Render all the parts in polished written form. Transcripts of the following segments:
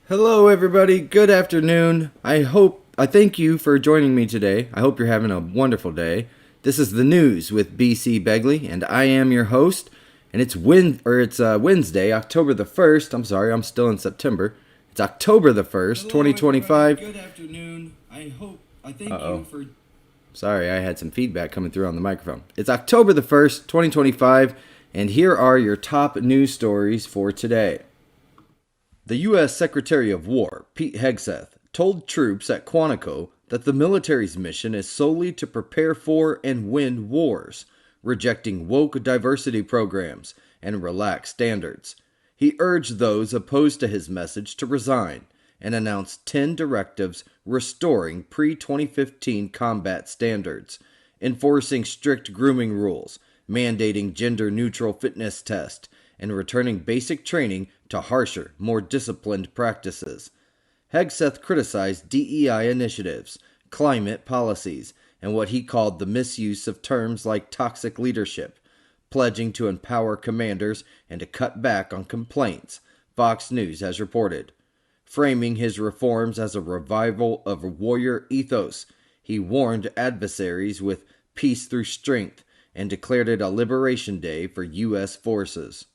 Hello, everybody. Good afternoon. I thank you for joining me today. I hope you're having a wonderful day. This is the news with b.c.begley, and I am your host. And it's Wednesday, October the 1st. I'm sorry, I'm still in September. It's October the 1st, Hello, 2025. everybody. Good afternoon. I thank Uh-oh. you for. Sorry, I had some feedback coming through on the microphone. It's October the 1st, 2025, and here are your top news stories for today. The U.S. Secretary of War, Pete Hegseth, told troops at Quantico that the military's mission is solely to prepare for and win wars, rejecting woke diversity programs and relaxed standards. He urged those opposed to his message to resign and announced 10 directives restoring pre 2015 combat standards, enforcing strict grooming rules, mandating gender neutral fitness tests, and returning basic training to harsher, more disciplined practices. Hegseth criticized DEI initiatives, climate policies, and what he called the misuse of terms like toxic leadership, pledging to empower commanders and to cut back on complaints, Fox News has reported. Framing his reforms as a revival of a warrior ethos, he warned adversaries with peace through strength and declared it a liberation day for U.S. forces.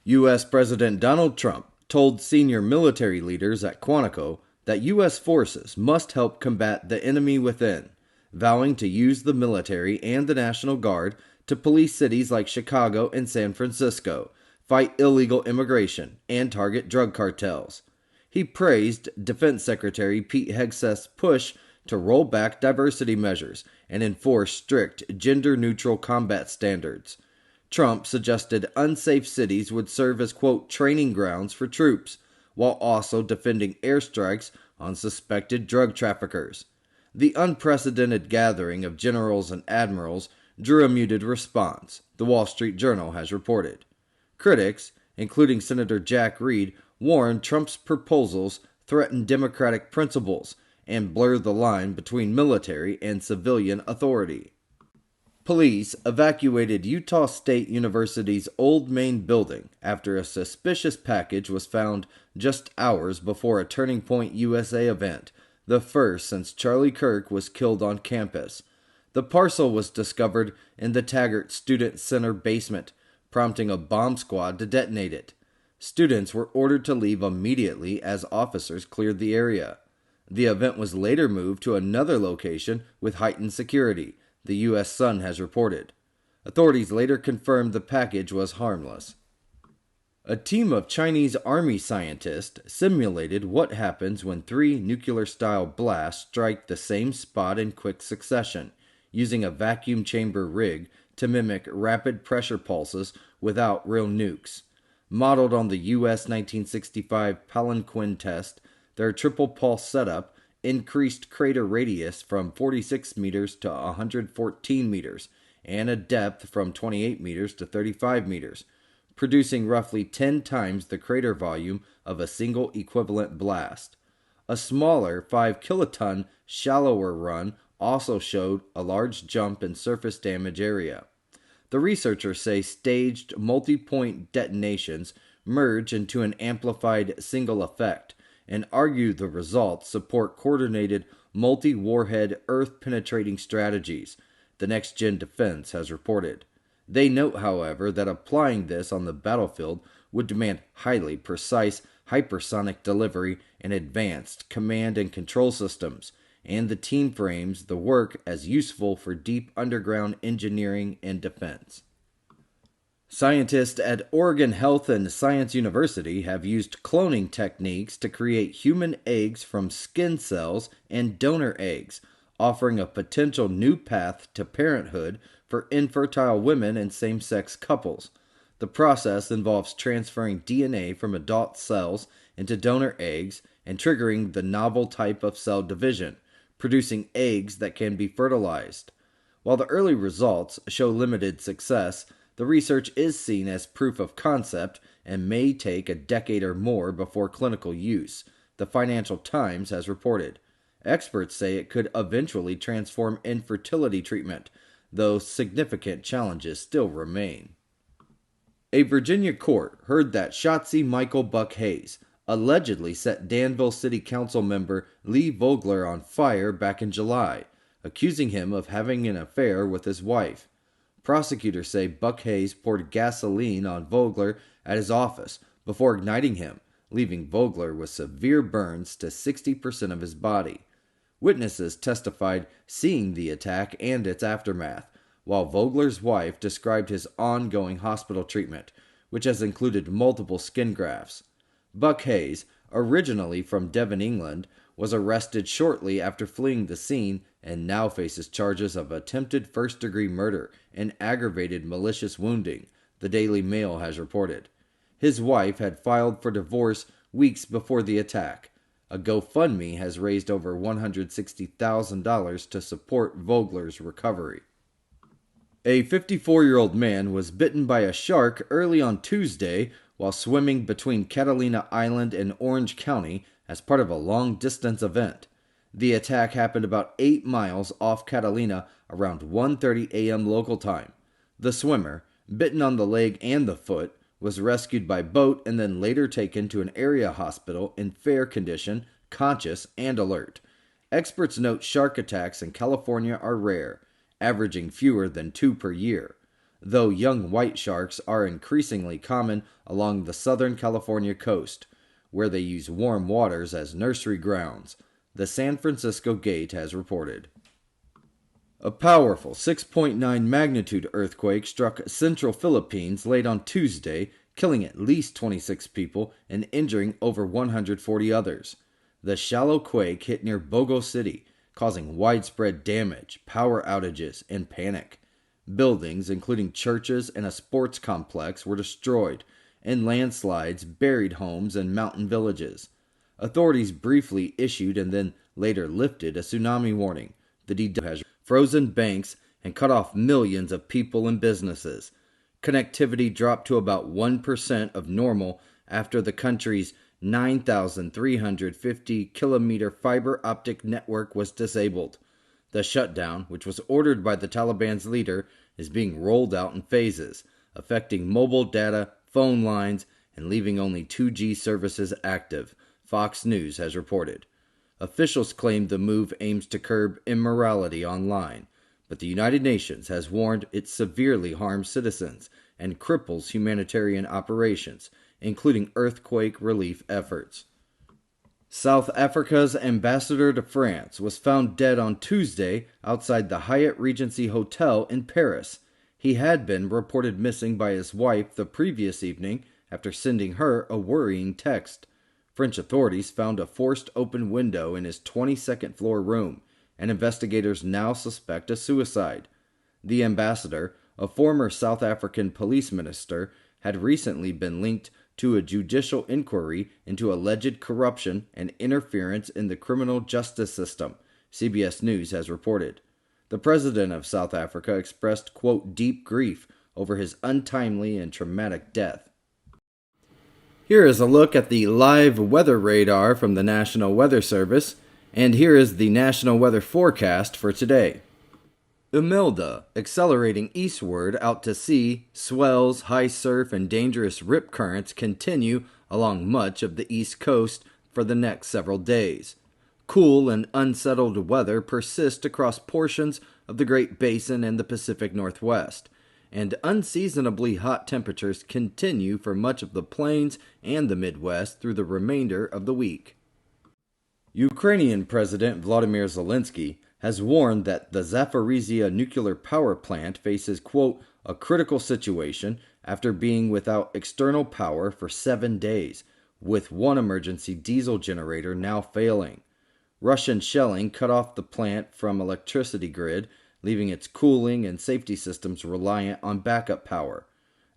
U.S. President Donald Trump told senior military leaders at Quantico that U.S. forces must help combat the enemy within, vowing to use the military and the National Guard to police cities like Chicago and San Francisco, fight illegal immigration, and target drug cartels. He praised Defense Secretary Pete Hegseth's push to roll back diversity measures and enforce strict gender-neutral combat standards. Trump suggested unsafe cities would serve as, quote, training grounds for troops, while also defending airstrikes on suspected drug traffickers. The unprecedented gathering of generals and admirals drew a muted response, the Wall Street Journal has reported. Critics, including Senator Jack Reed, warned Trump's proposals threaten democratic principles and blur the line between military and civilian authority. Police evacuated Utah State University's old main building after a suspicious package was found just hours before a Turning Point USA event, the first since Charlie Kirk was killed on campus. The parcel was discovered in the Taggart Student Center basement, prompting a bomb squad to detonate it. Students were ordered to leave immediately as officers cleared the area. The event was later moved to another location with heightened security, the U.S. Sun has reported. Authorities later confirmed the package was harmless. A team of Chinese army scientists simulated what happens when three nuclear-style blasts strike the same spot in quick succession, using a vacuum chamber rig to mimic rapid pressure pulses without real nukes. Modeled on the U.S. 1965 Palanquin test, their triple pulse setup increased crater radius from 46 meters to 114 meters and a depth from 28 meters to 35 meters, producing roughly 10 times the crater volume of a single equivalent blast. A smaller 5 kiloton, shallower run also showed a large jump in surface damage area. The researchers say staged multi-point detonations merge into an amplified single effect, and argue the results support coordinated multi-warhead Earth-penetrating strategies, the Next Gen Defense has reported. They note, however, that applying this on the battlefield would demand highly precise hypersonic delivery and advanced command and control systems, and the team frames the work as useful for deep underground engineering and defense. Scientists at Oregon Health and Science University have used cloning techniques to create human eggs from skin cells and donor eggs, offering a potential new path to parenthood for infertile women and same-sex couples. The process involves transferring DNA from adult cells into donor eggs and triggering the novel type of cell division, producing eggs that can be fertilized. While the early results show limited success, the research is seen as proof of concept and may take a decade or more before clinical use, the Financial Times has reported. Experts say it could eventually transform infertility treatment, though significant challenges still remain. A Virginia court heard that Shotzi Michael Buck Hayes, allegedly set Danville City Council member Lee Vogler on fire back in July, accusing him of having an affair with his wife. Prosecutors say Buck Hayes poured gasoline on Vogler at his office before igniting him, leaving Vogler with severe burns to 60% of his body. Witnesses testified seeing the attack and its aftermath, while Vogler's wife described his ongoing hospital treatment, which has included multiple skin grafts. Buck Hayes, originally from Devon, England, was arrested shortly after fleeing the scene and now faces charges of attempted first-degree murder and aggravated malicious wounding, the Daily Mail has reported. His wife had filed for divorce weeks before the attack. A GoFundMe has raised over $160,000 to support Vogler's recovery. A 54-year-old man was bitten by a shark early on Tuesday while swimming between Catalina Island and Orange County as part of a long-distance event. The attack happened about 8 miles off Catalina around 1:30 a.m. local time. The swimmer, bitten on the leg and the foot, was rescued by boat and then later taken to an area hospital in fair condition, conscious, and alert. Experts note shark attacks in California are rare, averaging fewer than 2 per year, though young white sharks are increasingly common along the southern California coast, where they use warm waters as nursery grounds, the San Francisco Gate has reported. A powerful 6.9 magnitude earthquake struck central Philippines late on Tuesday, killing at least 26 people and injuring over 140 others. The shallow quake hit near Bogo City, causing widespread damage, power outages, and panic. Buildings, including churches and a sports complex, were destroyed, and landslides buried homes and mountain villages. Authorities briefly issued and then later lifted a tsunami warning. The DW has frozen banks and cut off millions of people and businesses. Connectivity dropped to about 1% of normal after the country's 9,350-kilometer fiber optic network was disabled. The shutdown, which was ordered by the Taliban's leader, is being rolled out in phases, affecting mobile data, phone lines, and leaving only 2G services active, Fox News has reported. Officials claim the move aims to curb immorality online, but the United Nations has warned it severely harms citizens and cripples humanitarian operations, including earthquake relief efforts. South Africa's ambassador to France was found dead on Tuesday outside the Hyatt Regency Hotel in Paris. He had been reported missing by his wife the previous evening after sending her a worrying text. French authorities found a forced open window in his 22nd floor room, and investigators now suspect a suicide. The ambassador, a former South African police minister, had recently been linked to a judicial inquiry into alleged corruption and interference in the criminal justice system, CBS News has reported. The president of South Africa expressed, quote, deep grief over his untimely and traumatic death. Here is a look at the live weather radar from the National Weather Service, and here is the national weather forecast for today. Imelda, accelerating eastward out to sea, swells, high surf, and dangerous rip currents continue along much of the east coast for the next several days. Cool and unsettled weather persists across portions of the Great Basin and the Pacific Northwest, and unseasonably hot temperatures continue for much of the plains and the Midwest through the remainder of the week. Ukrainian President Volodymyr Zelensky has warned that the Zaporizhzhia nuclear power plant faces, quote, a critical situation after being without external power for 7 days, with one emergency diesel generator now failing. Russian shelling cut off the plant from electricity grid, leaving its cooling and safety systems reliant on backup power.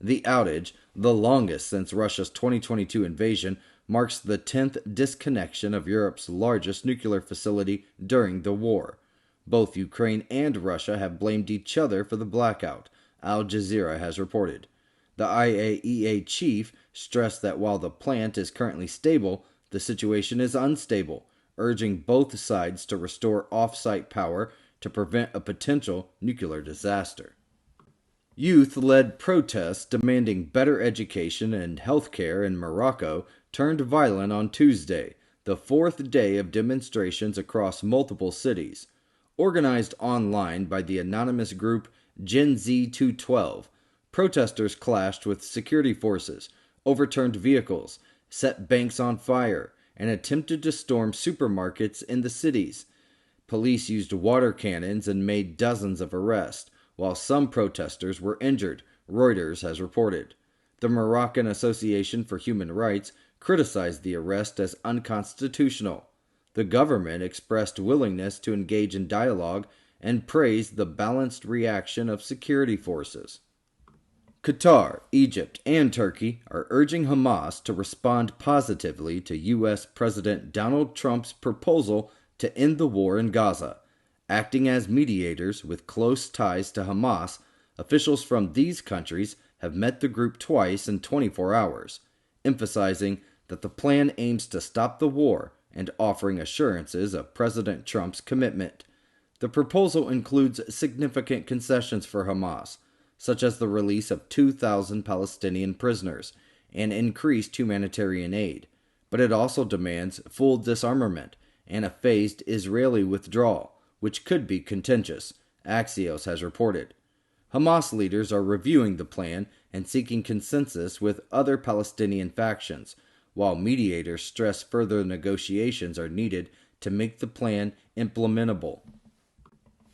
The outage, the longest since Russia's 2022 invasion, marks the 10th disconnection of Europe's largest nuclear facility during the war. Both Ukraine and Russia have blamed each other for the blackout, Al Jazeera has reported. The IAEA chief stressed that while the plant is currently stable, the situation is unstable, urging both sides to restore off-site power to prevent a potential nuclear disaster. Youth-led protests demanding better education and health care in Morocco turned violent on Tuesday, the fourth day of demonstrations across multiple cities. Organized online by the anonymous group Gen Z 212, protesters clashed with security forces, overturned vehicles, set banks on fire, and attempted to storm supermarkets in the cities. Police used water cannons and made dozens of arrests, while some protesters were injured, Reuters has reported. The Moroccan Association for Human Rights criticized the arrest as unconstitutional. The government expressed willingness to engage in dialogue and praised the balanced reaction of security forces. Qatar, Egypt, and Turkey are urging Hamas to respond positively to U.S. President Donald Trump's proposal to end the war in Gaza. Acting as mediators with close ties to Hamas, officials from these countries have met the group twice in 24 hours, emphasizing that the plan aims to stop the war and offering assurances of President Trump's commitment. The proposal includes significant concessions for Hamas, such as the release of 2,000 Palestinian prisoners and increased humanitarian aid, but it also demands full disarmament and a phased Israeli withdrawal, which could be contentious, Axios has reported. Hamas leaders are reviewing the plan and seeking consensus with other Palestinian factions, while mediators stress further negotiations are needed to make the plan implementable.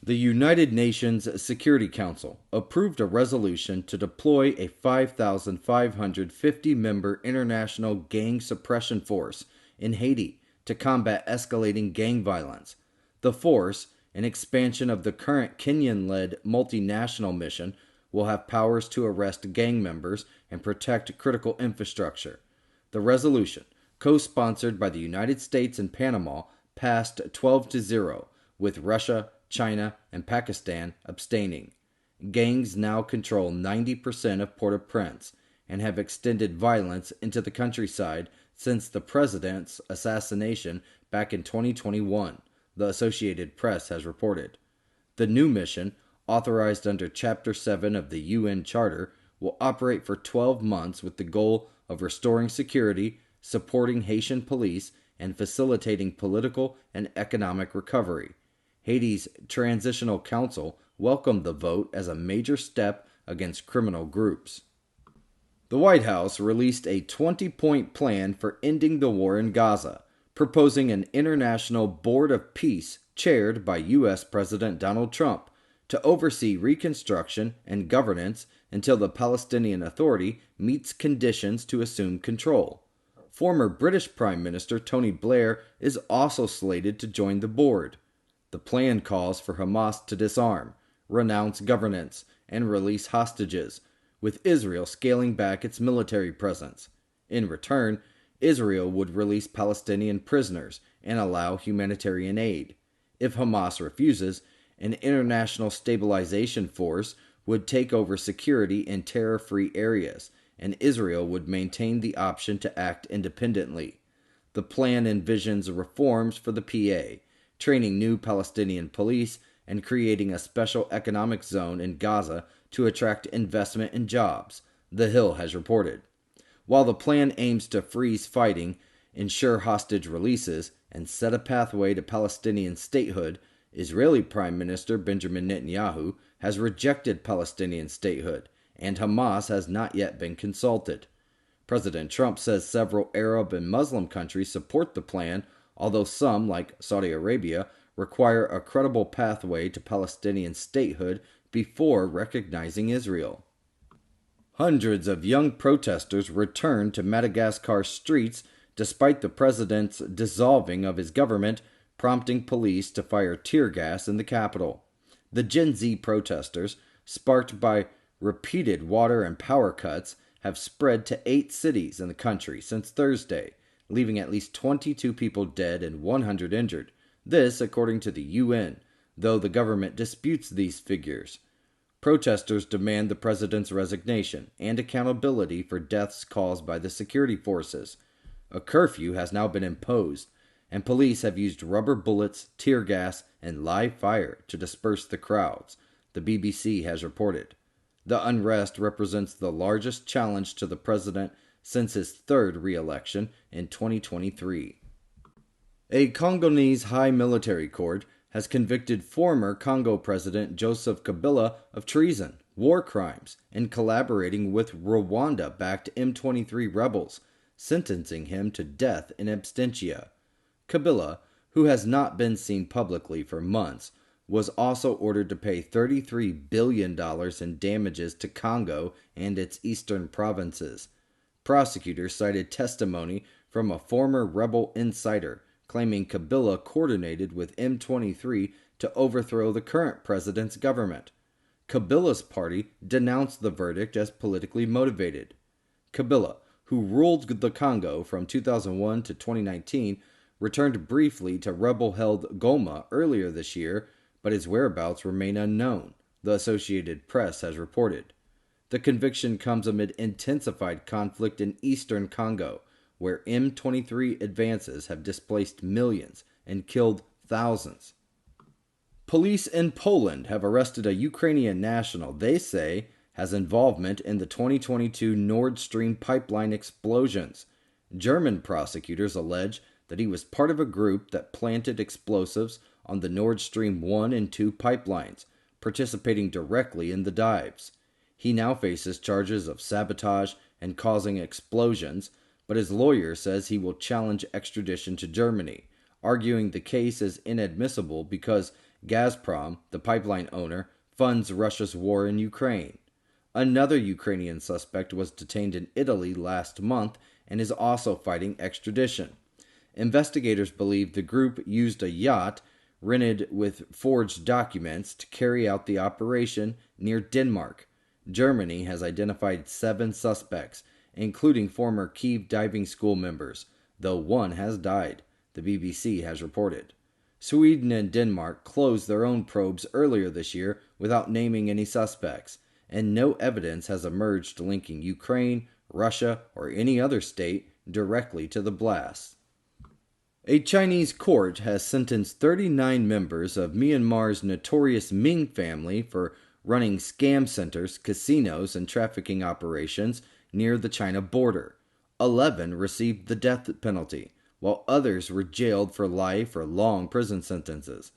The United Nations Security Council approved a resolution to deploy a 5,550-member international gang suppression force in Haiti to combat escalating gang violence. The force, an expansion of the current Kenyan-led multinational mission, will have powers to arrest gang members and protect critical infrastructure. The resolution, co-sponsored by the United States and Panama, passed 12-0, with Russia, China, and Pakistan abstaining. Gangs now control 90% of Port-au-Prince and have extended violence into the countryside since the president's assassination back in 2021, the Associated Press has reported. The new mission, authorized under Chapter 7 of the UN Charter, will operate for 12 months with the goal of restoring security, supporting Haitian police, and facilitating political and economic recovery. Haiti's Transitional Council welcomed the vote as a major step against criminal groups. The White House released a 20-point plan for ending the war in Gaza, proposing an international board of peace chaired by U.S. President Donald Trump to oversee reconstruction and governance until the Palestinian Authority meets conditions to assume control. Former British Prime Minister Tony Blair is also slated to join the board. The plan calls for Hamas to disarm, renounce governance, and release hostages, with Israel scaling back its military presence. In return, Israel would release Palestinian prisoners and allow humanitarian aid. If Hamas refuses, an international stabilization force would take over security in terror-free areas, and Israel would maintain the option to act independently. The plan envisions reforms for the PA, training new Palestinian police, and creating a special economic zone in Gaza to attract investment and jobs, The Hill has reported. While the plan aims to freeze fighting, ensure hostage releases, and set a pathway to Palestinian statehood, Israeli Prime Minister Benjamin Netanyahu has rejected Palestinian statehood, and Hamas has not yet been consulted. President Trump says several Arab and Muslim countries support the plan, although some, like Saudi Arabia, require a credible pathway to Palestinian statehood before recognizing Israel. Hundreds of young protesters returned to Madagascar's streets despite the president's dissolving of his government, prompting police to fire tear gas in the capital. The Gen Z protesters, sparked by repeated water and power cuts, have spread to 8 cities in the country since Thursday, leaving at least 22 people dead and 100 injured. This, according to the UN, though the government disputes these figures. Protesters demand the president's resignation and accountability for deaths caused by the security forces. A curfew has now been imposed, and police have used rubber bullets, tear gas, and live fire to disperse the crowds, the BBC has reported. The unrest represents the largest challenge to the president since his third re-election in 2023. A Congolese high military court has convicted former Congo President Joseph Kabila of treason, war crimes, and collaborating with Rwanda-backed M23 rebels, sentencing him to death in absentia. Kabila, who has not been seen publicly for months, was also ordered to pay $33 billion in damages to Congo and its eastern provinces. Prosecutors cited testimony from a former rebel insider claiming Kabila coordinated with M23 to overthrow the current president's government. Kabila's party denounced the verdict as politically motivated. Kabila, who ruled the Congo from 2001 to 2019, returned briefly to rebel-held Goma earlier this year, but his whereabouts remain unknown, the Associated Press has reported. The conviction comes amid intensified conflict in eastern Congo, where M23 advances have displaced millions and killed thousands. Police in Poland have arrested a Ukrainian national they say has involvement in the 2022 Nord Stream pipeline explosions. German prosecutors allege that he was part of a group that planted explosives on the Nord Stream 1 and 2 pipelines, participating directly in the dives. He now faces charges of sabotage and causing explosions, but his lawyer says he will challenge extradition to Germany, arguing the case is inadmissible because Gazprom, the pipeline owner, funds Russia's war in Ukraine. Another Ukrainian suspect was detained in Italy last month and is also fighting extradition. Investigators believe the group used a yacht rented with forged documents to carry out the operation near Denmark. Germany has identified 7 suspects, including former Kyiv diving school members, though one has died, the BBC has reported. Sweden and Denmark closed their own probes earlier this year without naming any suspects, and no evidence has emerged linking Ukraine, Russia, or any other state directly to the blasts. A Chinese court has sentenced 39 members of Myanmar's notorious Ming family for running scam centers, casinos, and trafficking operations near the China border. 11 received the death penalty, while others were jailed for life or long prison sentences.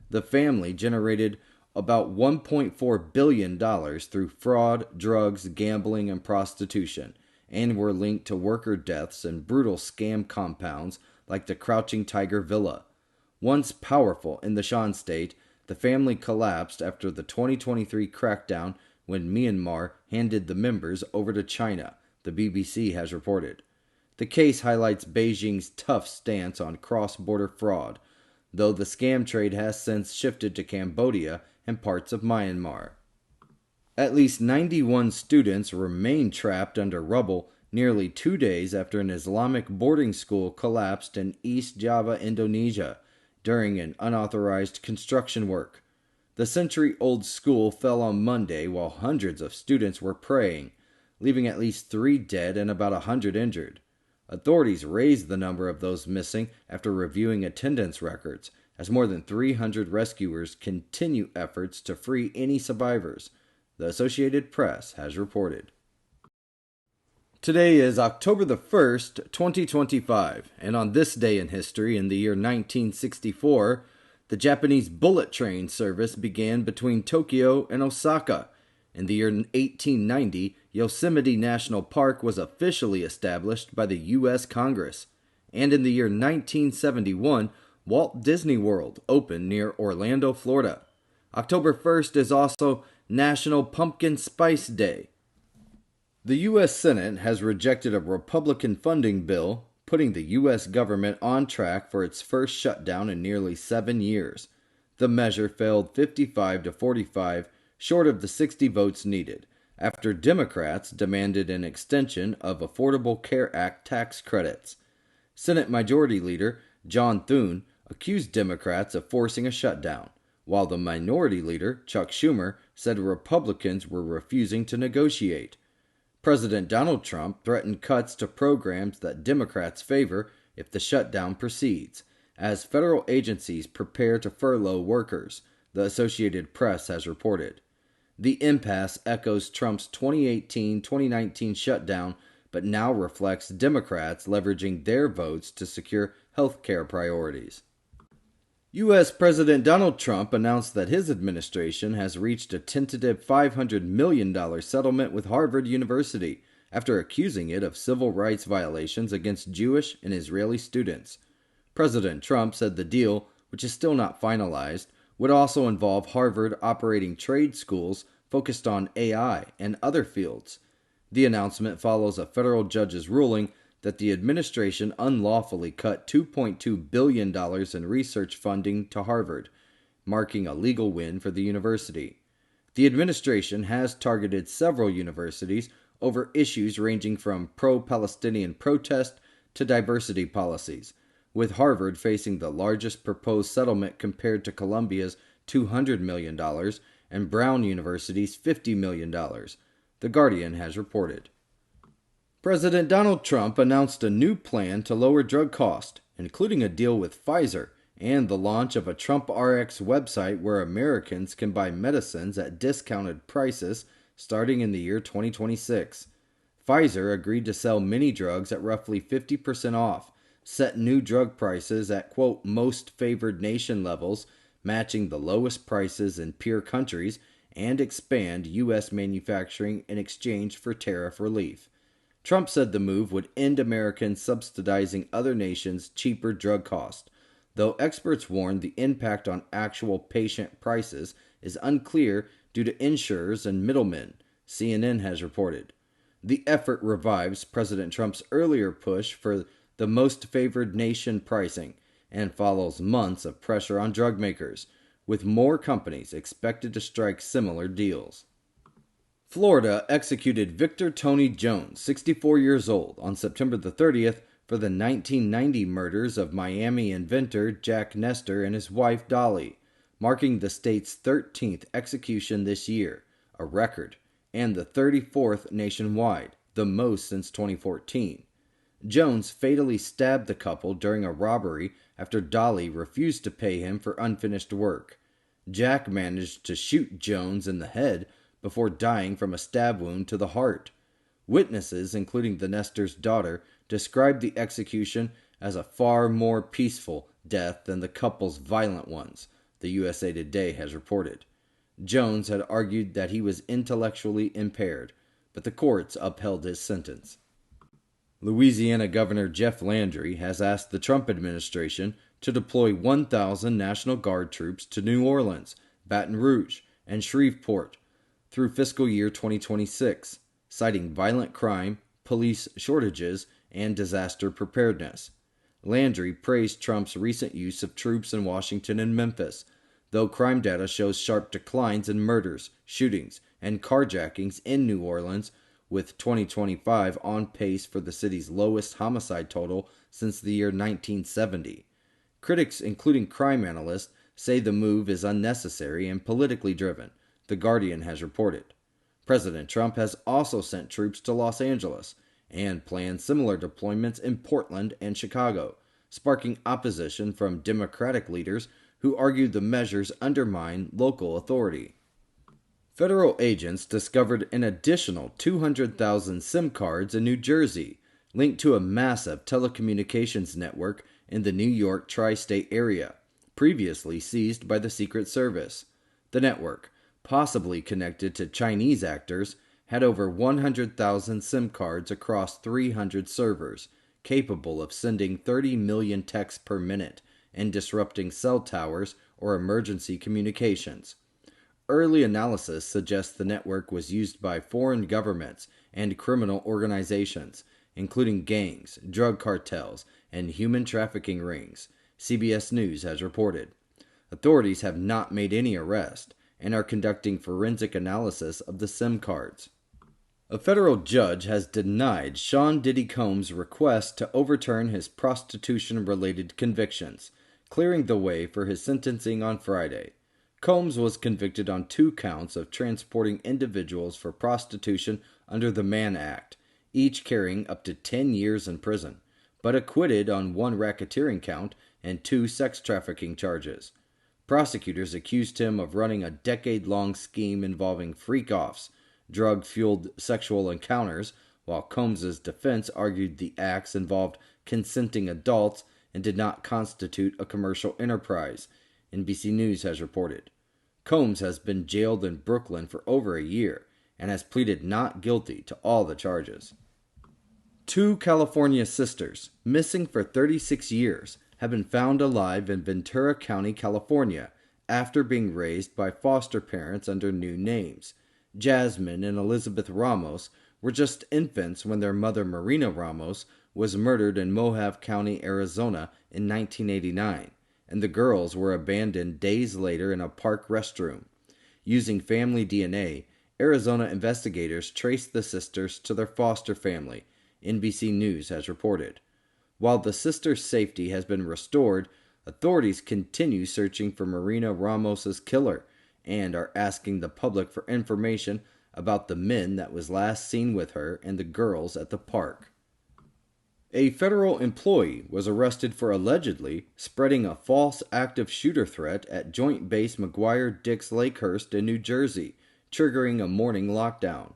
The family generated about $1.4 billion through fraud, drugs, gambling, and prostitution, and were linked to worker deaths and brutal scam compounds like the Crouching Tiger Villa. Once powerful in the Shan state, the family collapsed after the 2023 crackdown when Myanmar handed the members over to China, the BBC has reported. The case highlights Beijing's tough stance on cross-border fraud, though the scam trade has since shifted to Cambodia and parts of Myanmar. At least 91 students remain trapped under rubble nearly 2 days after an Islamic boarding school collapsed in East Java, Indonesia, during an unauthorized construction work. The century-old school fell on Monday while hundreds of students were praying, leaving at least 3 dead and about 100 injured. Authorities raised the number of those missing after reviewing attendance records, as more than 300 rescuers continue efforts to free any survivors, the Associated Press has reported. Today is October the 1st, 2025, and on this day in history, in the year 1964, the Japanese bullet train service began between Tokyo and Osaka. In the year 1890, Yosemite National Park was officially established by the U.S. Congress. And in the year 1971, Walt Disney World opened near Orlando, Florida. October 1st is also National Pumpkin Spice Day. The U.S. Senate has rejected a Republican funding bill, putting the U.S. government on track for its first shutdown in nearly 7 years. The measure failed 55 to 45, short of the 60 votes needed, after Democrats demanded an extension of Affordable Care Act tax credits. Senate Majority Leader John Thune accused Democrats of forcing a shutdown, while the Minority Leader Chuck Schumer said Republicans were refusing to negotiate. President Donald Trump threatened cuts to programs that Democrats favor if the shutdown proceeds, as federal agencies prepare to furlough workers, the Associated Press has reported. The impasse echoes Trump's 2018-2019 shutdown, but now reflects Democrats leveraging their votes to secure health care priorities. U.S. President Donald Trump announced that his administration has reached a tentative $500 million settlement with Harvard University after accusing it of civil rights violations against Jewish and Israeli students. President Trump said the deal, which is still not finalized, would also involve Harvard operating trade schools focused on AI and other fields. The announcement follows a federal judge's ruling that the administration unlawfully cut $2.2 billion in research funding to Harvard, marking a legal win for the university. The administration has targeted several universities over issues ranging from pro-Palestinian protest to diversity policies, with Harvard facing the largest proposed settlement compared to Columbia's $200 million and Brown University's $50 million, The Guardian has reported. President Donald Trump announced a new plan to lower drug costs, including a deal with Pfizer and the launch of a Trump RX website where Americans can buy medicines at discounted prices starting in the year 2026. Pfizer agreed to sell many drugs at roughly 50% off, set new drug prices at, quote, most favored nation levels, matching the lowest prices in peer countries, and expand U.S. manufacturing in exchange for tariff relief. Trump said the move would end Americans subsidizing other nations' cheaper drug costs, though experts warned the impact on actual patient prices is unclear due to insurers and middlemen, CNN has reported. The effort revives President Trump's earlier push for the most favored nation pricing and follows months of pressure on drug makers, with more companies expected to strike similar deals. Florida executed Victor Tony Jones, 64 years old, on September the 30th for the 1990 murders of Miami inventor Jack Nestor and his wife Dolly, marking the state's 13th execution this year, a record, and the 34th nationwide, the most since 2014. Jones fatally stabbed the couple during a robbery after Dolly refused to pay him for unfinished work. Jack managed to shoot Jones in the head before dying from a stab wound to the heart. Witnesses, including the Nestor's daughter, described the execution as a far more peaceful death than the couple's violent ones, the USA Today has reported. Jones had argued that he was intellectually impaired, but the courts upheld his sentence. Louisiana Governor Jeff Landry has asked the Trump administration to deploy 1,000 National Guard troops to New Orleans, Baton Rouge, and Shreveport through fiscal year 2026, citing violent crime, police shortages, and disaster preparedness. Landry praised Trump's recent use of troops in Washington and Memphis, though crime data shows sharp declines in murders, shootings, and carjackings in New Orleans, with 2025 on pace for the city's lowest homicide total since the year 1970. Critics, including crime analysts, say the move is unnecessary and politically driven, The Guardian has reported. President Trump has also sent troops to Los Angeles and planned similar deployments in Portland and Chicago, sparking opposition from Democratic leaders who argued the measures undermine local authority. Federal agents discovered an additional 200,000 SIM cards in New Jersey, linked to a massive telecommunications network in the New York tri-state area, previously seized by the Secret Service. The network, possibly connected to Chinese actors, had over 100,000 SIM cards across 300 servers, capable of sending 30 million texts per minute and disrupting cell towers or emergency communications. Early analysis suggests the network was used by foreign governments and criminal organizations, including gangs, drug cartels, and human trafficking rings, CBS News has reported. Authorities have not made any arrest and are conducting forensic analysis of the SIM cards. A federal judge has denied Sean Diddy Combs' request to overturn his prostitution-related convictions, clearing the way for his sentencing on Friday. Combs was convicted on 2 counts of transporting individuals for prostitution under the Mann Act, each carrying up to 10 years in prison, but acquitted on 1 racketeering count and 2 sex trafficking charges. Prosecutors accused him of running a decade-long scheme involving freak-offs, drug-fueled sexual encounters, while Combs's defense argued the acts involved consenting adults and did not constitute a commercial enterprise, NBC News has reported. Combs has been jailed in Brooklyn for over a year and has pleaded not guilty to all the charges. Two California sisters, missing for 36 years, have been found alive in Ventura County, California, after being raised by foster parents under new names. Jasmine and Elizabeth Ramos were just infants when their mother, Marina Ramos, was murdered in Mohave County, Arizona in 1989, and the girls were abandoned days later in a park restroom. Using family DNA, Arizona investigators traced the sisters to their foster family, NBC News has reported. While the sisters' safety has been restored, authorities continue searching for Marina Ramos's killer and are asking the public for information about the men that was last seen with her and the girls at the park. A federal employee was arrested for allegedly spreading a false active shooter threat at Joint Base McGuire-Dix Lakehurst in New Jersey, triggering a morning lockdown.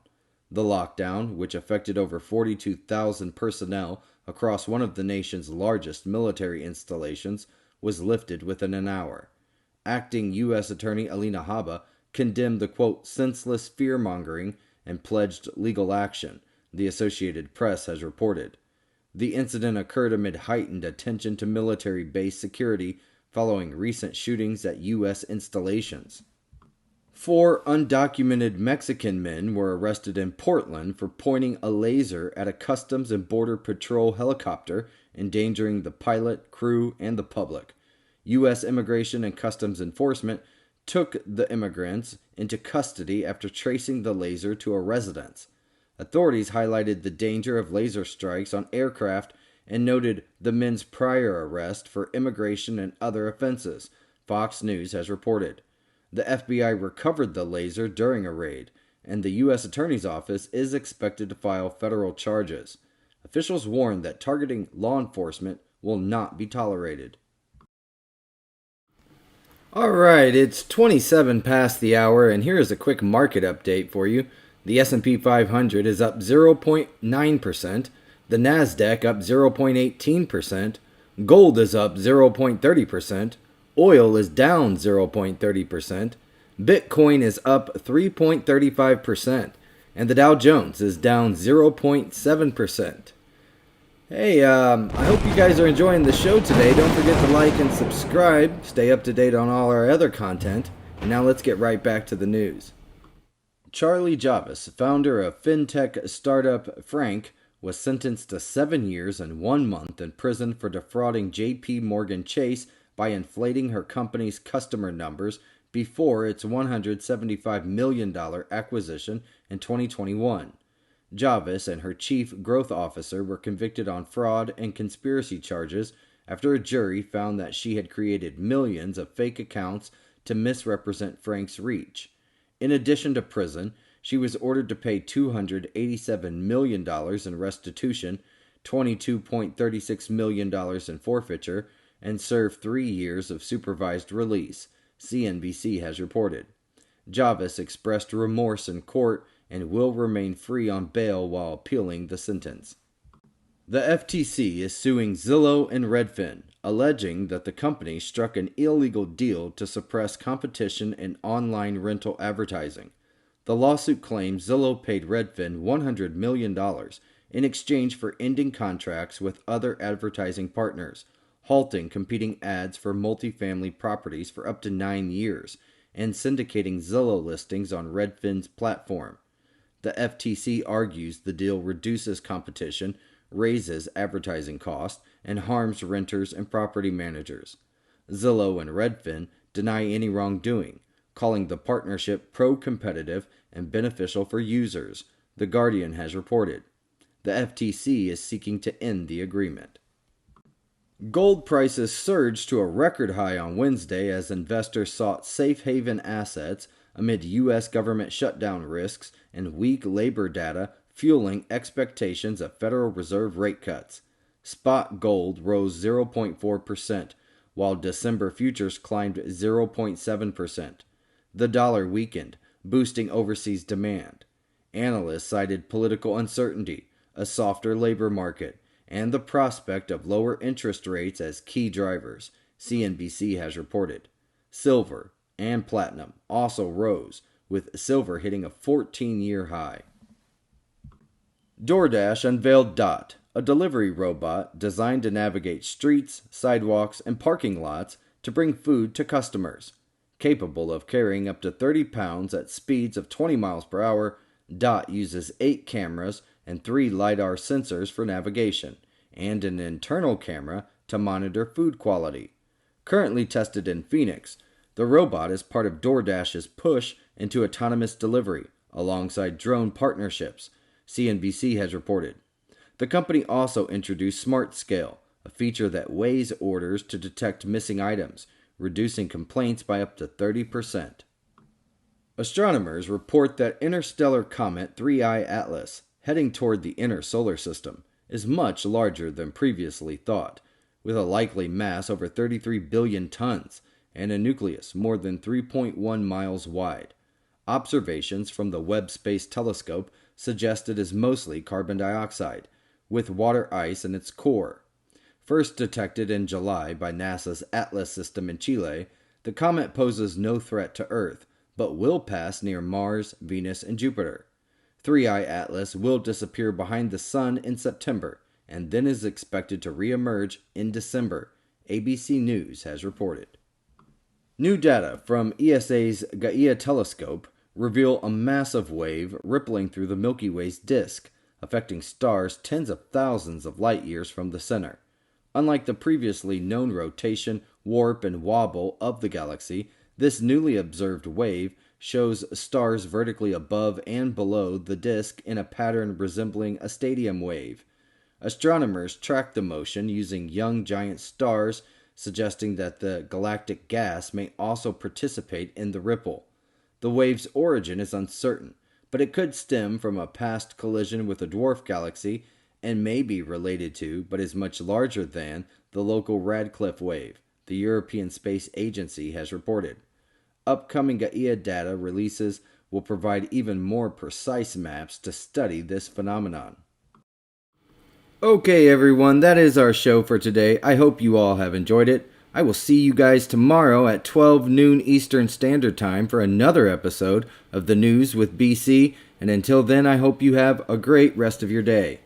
The lockdown, which affected over 42,000 personnel across one of the nation's largest military installations, was lifted within an hour. Acting U.S. Attorney Alina Habba condemned the, quote, senseless fear-mongering and pledged legal action, the Associated Press has reported. The incident occurred amid heightened attention to military base security following recent shootings at U.S. installations. 4 undocumented Mexican men were arrested in Portland for pointing a laser at a Customs and Border Patrol helicopter, endangering the pilot, crew, and the public. U.S. Immigration and Customs Enforcement took the immigrants into custody after tracing the laser to a residence. Authorities highlighted the danger of laser strikes on aircraft and noted the men's prior arrest for immigration and other offenses, Fox News has reported. The FBI recovered the laser during a raid, and the U.S. Attorney's Office is expected to file federal charges. Officials warned that targeting law enforcement will not be tolerated. Alright, it's 27 past the hour, and here is a quick market update for you. The S&P 500 is up 0.9%, the Nasdaq up 0.18%, gold is up 0.30%, oil is down 0.30%, Bitcoin is up 3.35%, and the Dow Jones is down 0.7%. Hey, I hope you guys are enjoying the show today. Don't forget to like and subscribe. Stay up to date on all our other content. And now let's get right back to the news. Charlie Javis, founder of fintech startup Frank, was sentenced to 7 years and 1 month in prison for defrauding J.P. Morgan Chase by inflating her company's customer numbers before its $175 million acquisition in 2021. Javis and her chief growth officer were convicted on fraud and conspiracy charges after a jury found that she had created millions of fake accounts to misrepresent Frank's reach. In addition to prison, she was ordered to pay $287 million in restitution, $22.36 million in forfeiture, and serve 3 years of supervised release, CNBC has reported. Javis expressed remorse in court and will remain free on bail while appealing the sentence. The FTC is suing Zillow and Redfin, alleging that the company struck an illegal deal to suppress competition in online rental advertising. The lawsuit claims Zillow paid Redfin $100 million in exchange for ending contracts with other advertising partners, halting competing ads for multifamily properties for up to 9 years, and syndicating Zillow listings on Redfin's platform. The FTC argues the deal reduces competition, raises advertising costs, and harms renters and property managers. Zillow and Redfin deny any wrongdoing, calling the partnership pro-competitive and beneficial for users, The Guardian has reported. The FTC is seeking to end the agreement. Gold prices surged to a record high on Wednesday as investors sought safe haven assets amid U.S. government shutdown risks and weak labor data fueling expectations of Federal Reserve rate cuts. Spot gold rose 0.4%, while December futures climbed 0.7%. The dollar weakened, boosting overseas demand. Analysts cited political uncertainty, a softer labor market, and the prospect of lower interest rates as key drivers, CNBC has reported. Silver and platinum also rose, with silver hitting a 14-year high. DoorDash unveiled Dot, a delivery robot designed to navigate streets, sidewalks, and parking lots to bring food to customers. Capable of carrying up to 30 pounds at speeds of 20 miles per hour, Dot uses 8 cameras and 3 LiDAR sensors for navigation, and an internal camera to monitor food quality. Currently tested in Phoenix, the robot is part of DoorDash's push into autonomous delivery, alongside drone partnerships, CNBC has reported. The company also introduced Smart Scale, a feature that weighs orders to detect missing items, reducing complaints by up to 30%. Astronomers report that interstellar comet 3I Atlas, heading toward the inner solar system, is much larger than previously thought, with a likely mass over 33 billion tons and a nucleus more than 3.1 miles wide. Observations from the Webb Space Telescope suggest it is mostly carbon dioxide, with water ice in its core. First detected in July by NASA's Atlas system in Chile, the comet poses no threat to Earth, but will pass near Mars, Venus, and Jupiter. 3I Atlas will disappear behind the Sun in September, and then is expected to re-emerge in December, ABC News has reported. New data from ESA's Gaia telescope reveal a massive wave rippling through the Milky Way's disk, affecting stars tens of thousands of light years from the center. Unlike the previously known rotation, warp, and wobble of the galaxy, this newly observed wave shows stars vertically above and below the disk in a pattern resembling a stadium wave. Astronomers track the motion using young giant stars, suggesting that the galactic gas may also participate in the ripple. The wave's origin is uncertain, but it could stem from a past collision with a dwarf galaxy and may be related to, but is much larger than, the local Radcliffe wave, the European Space Agency has reported. Upcoming Gaia data releases will provide even more precise maps to study this phenomenon. Okay, everyone, that is our show for today. I hope you all have enjoyed it. I will see you guys tomorrow at 12 noon Eastern Standard Time for another episode of The News with BC. And until then, I hope you have a great rest of your day.